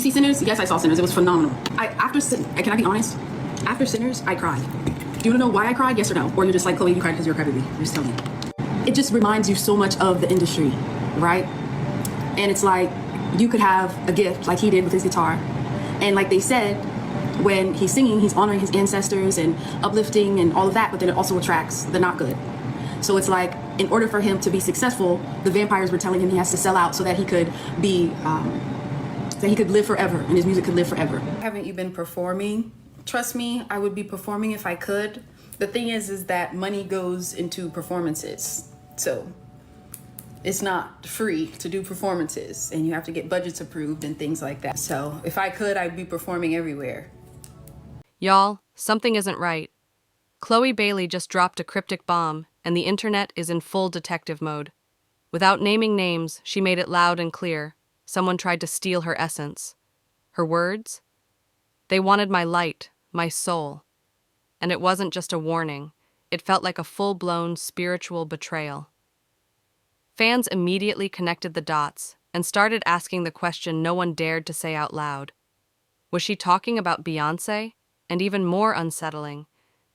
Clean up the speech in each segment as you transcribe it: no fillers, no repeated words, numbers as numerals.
see Sinners? Yes, I saw Sinners. It was phenomenal. Can I be honest? After Sinners, I cried. Do you want to know why I cried? Yes or no? Or you're just like, Chloe, you cried because you're a crybaby. Just tell me. It just reminds you so much of the industry, right? And it's like, you could have a gift like he did with his guitar. And like they said, when he's singing, he's honoring his ancestors and uplifting and all of that, but then it also attracts the not good. So it's like, in order for him to be successful, the vampires were telling him he has to sell out so that he could be, that he could live forever and his music could live forever. Haven't you been performing? Trust me, I would be performing if I could. The thing is that money goes into performances. So it's not free to do performances and you have to get budgets approved and things like that. So if I could, I'd be performing everywhere. Y'all, something isn't right. Chloe Bailey just dropped a cryptic bomb and the internet is in full detective mode. Without naming names, she made it loud and clear. Someone tried to steal her essence. Her words? They wanted my light, my soul. And it wasn't just a warning. It felt like a full-blown spiritual betrayal. Fans immediately connected the dots and started asking the question no one dared to say out loud. Was she talking about Beyonce? And even more unsettling,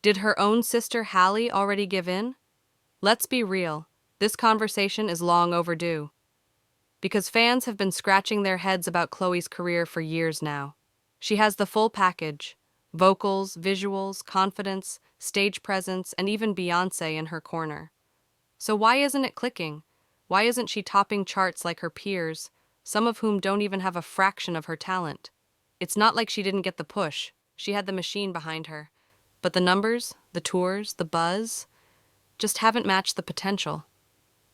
did her own sister Halle already give in? Let's be real, this conversation is long overdue. Because fans have been scratching their heads about Chloe's career for years now. She has the full package: vocals, visuals, confidence, stage presence, and even Beyonce in her corner. So why isn't it clicking? Why isn't she topping charts like her peers, some of whom don't even have a fraction of her talent? It's not like she didn't get the push. She had the machine behind her. But the numbers, the tours, the buzz, just haven't matched the potential.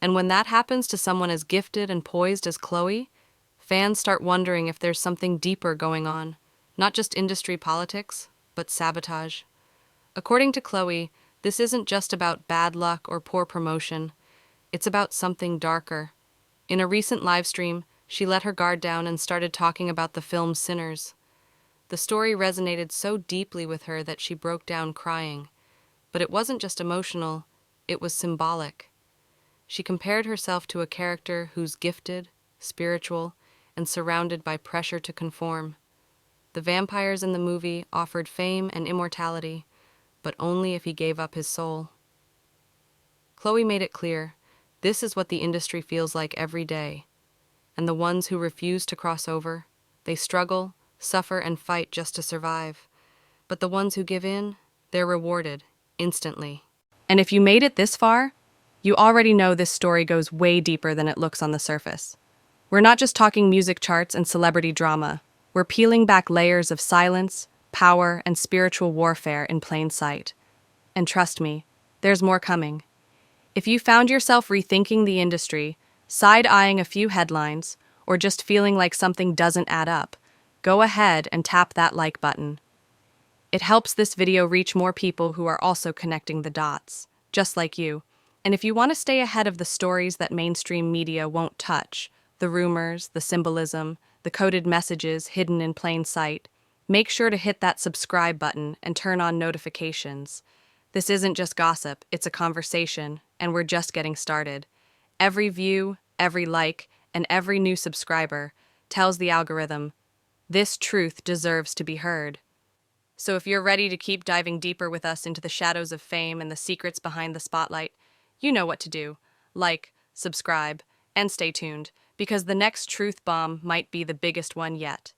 And when that happens to someone as gifted and poised as Chloe, fans start wondering if there's something deeper going on. Not just industry politics, but sabotage. According to Chloe, this isn't just about bad luck or poor promotion. It's about something darker. In a recent livestream, she let her guard down and started talking about the film Sinners. The story resonated so deeply with her that she broke down crying. But it wasn't just emotional, it was symbolic. She compared herself to a character who's gifted, spiritual, and surrounded by pressure to conform. The vampires in the movie offered fame and immortality, but only if he gave up his soul. Chloe made it clear, this is what the industry feels like every day. And the ones who refuse to cross over, they struggle, suffer, and fight just to survive. But the ones who give in, they're rewarded, instantly. And if you made it this far, you already know this story goes way deeper than it looks on the surface. We're not just talking music charts and celebrity drama. We're peeling back layers of silence, power, and spiritual warfare in plain sight. And trust me, there's more coming. If you found yourself rethinking the industry, side-eyeing a few headlines, or just feeling like something doesn't add up, go ahead and tap that like button. It helps this video reach more people who are also connecting the dots, just like you. And if you want to stay ahead of the stories that mainstream media won't touch, the rumors, the symbolism, the coded messages hidden in plain sight, make sure to hit that subscribe button and turn on notifications. This isn't just gossip, it's a conversation, and we're just getting started. Every view, every like, and every new subscriber tells the algorithm, this truth deserves to be heard. So if you're ready to keep diving deeper with us into the shadows of fame and the secrets behind the spotlight, you know what to do. Like, subscribe, and stay tuned, because the next truth bomb might be the biggest one yet.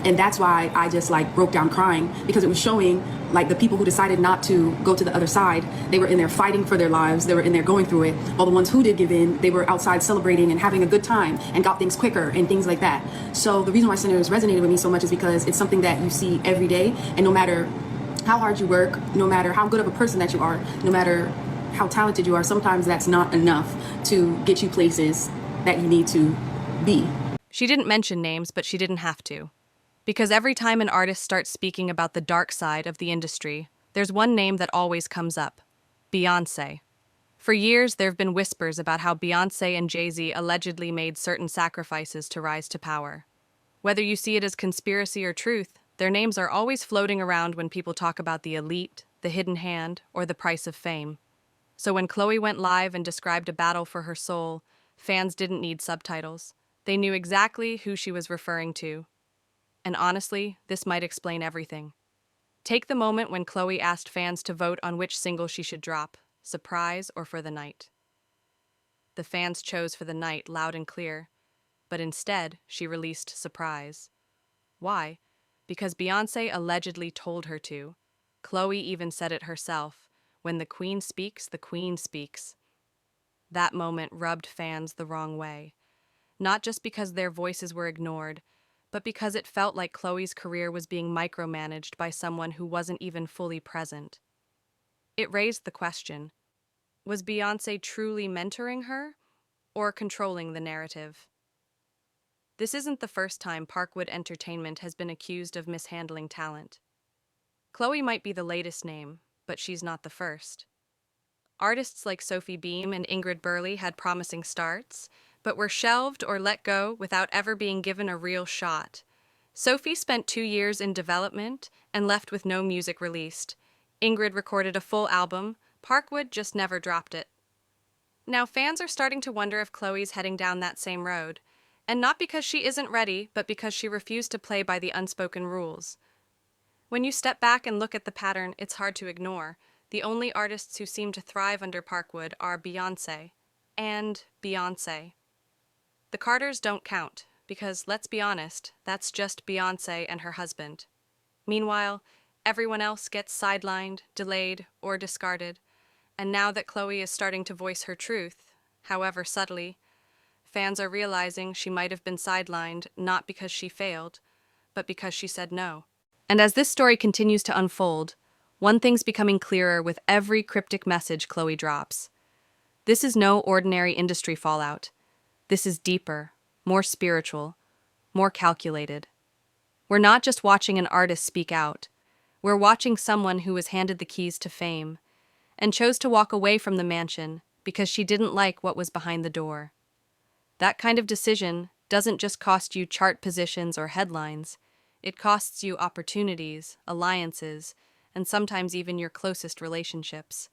And that's why I just like broke down crying, because it was showing like the people who decided not to go to the other side, they were in there fighting for their lives, they were in there going through it. All the ones who did give in, they were outside celebrating and having a good time and got things quicker and things like that. So the reason why Sinners resonated with me so much is because it's something that you see every day, and no matter how hard you work, no matter how good of a person that you are, no matter how talented you are, sometimes that's not enough to get you places that you need to be. She didn't mention names, but she didn't have to. Because every time an artist starts speaking about the dark side of the industry, there's one name that always comes up: Beyonce. For years, there have been whispers about how Beyonce and Jay-Z allegedly made certain sacrifices to rise to power. Whether you see it as conspiracy or truth, their names are always floating around when people talk about the elite, the hidden hand, or the price of fame. So when Chloe went live and described a battle for her soul, fans didn't need subtitles. They knew exactly who she was referring to. And honestly, this might explain everything. Take the moment when Chloe asked fans to vote on which single she should drop, Surprise or For the Night. The fans chose For the Night loud and clear, but instead she released Surprise. Why? Because Beyonce allegedly told her to. Chloe even said it herself, when the queen speaks, the queen speaks. That moment rubbed fans the wrong way. Not just because their voices were ignored, but because it felt like Chloe's career was being micromanaged by someone who wasn't even fully present. It raised the question, was Beyonce truly mentoring her, or controlling the narrative? This isn't the first time Parkwood Entertainment has been accused of mishandling talent. Chloe might be the latest name, but she's not the first. Artists like Sophie Beam and Ingrid Burley had promising starts, but were shelved or let go without ever being given a real shot. Sophie spent 2 years in development and left with no music released. Ingrid recorded a full album, Parkwood just never dropped it. Now fans are starting to wonder if Chloe's heading down that same road, and not because she isn't ready, but because she refused to play by the unspoken rules. When you step back and look at the pattern, it's hard to ignore. The only artists who seem to thrive under Parkwood are Beyonce and Beyonce. The Carters don't count, because, let's be honest, that's just Beyonce and her husband. Meanwhile, everyone else gets sidelined, delayed, or discarded, and now that Chloe is starting to voice her truth, however subtly, fans are realizing she might have been sidelined not because she failed, but because she said no. And as this story continues to unfold, one thing's becoming clearer with every cryptic message Chloe drops. This is no ordinary industry fallout. This is deeper, more spiritual, more calculated. We're not just watching an artist speak out. We're watching someone who was handed the keys to fame and chose to walk away from the mansion because she didn't like what was behind the door. That kind of decision doesn't just cost you chart positions or headlines. It costs you opportunities, alliances, and sometimes even your closest relationships.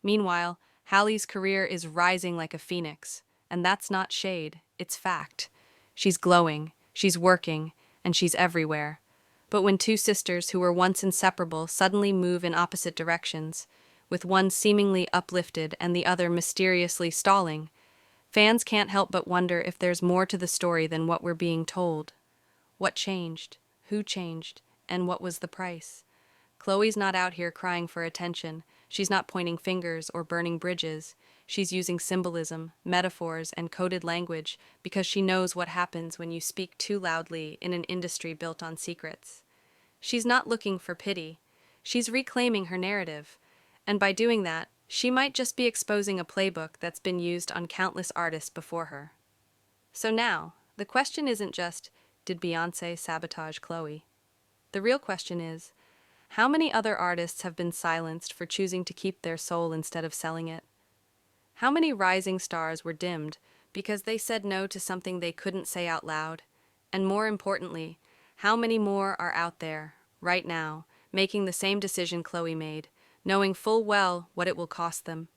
Meanwhile, Halle's career is rising like a phoenix, and that's not shade, it's fact. She's glowing, she's working, and she's everywhere. But when two sisters who were once inseparable suddenly move in opposite directions, with one seemingly uplifted and the other mysteriously stalling, fans can't help but wonder if there's more to the story than what we're being told. What changed? Who changed? And what was the price? Chloe's not out here crying for attention. She's not pointing fingers or burning bridges. She's using symbolism, metaphors, and coded language because she knows what happens when you speak too loudly in an industry built on secrets. She's not looking for pity. She's reclaiming her narrative. And by doing that, she might just be exposing a playbook that's been used on countless artists before her. So now, the question isn't just, did Beyonce sabotage Chloe? The real question is, how many other artists have been silenced for choosing to keep their soul instead of selling it? How many rising stars were dimmed because they said no to something they couldn't say out loud? And more importantly, how many more are out there, right now, making the same decision Chloe made, knowing full well what it will cost them?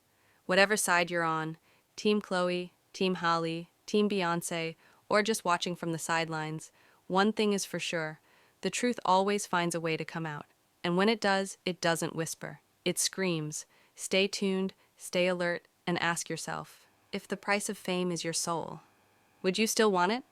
Whatever side you're on, Team Chloe, Team Halle, Team Beyonce, or just watching from the sidelines, one thing is for sure, the truth always finds a way to come out. And when it does, it doesn't whisper. It screams. Stay tuned, stay alert, and ask yourself, if the price of fame is your soul, would you still want it?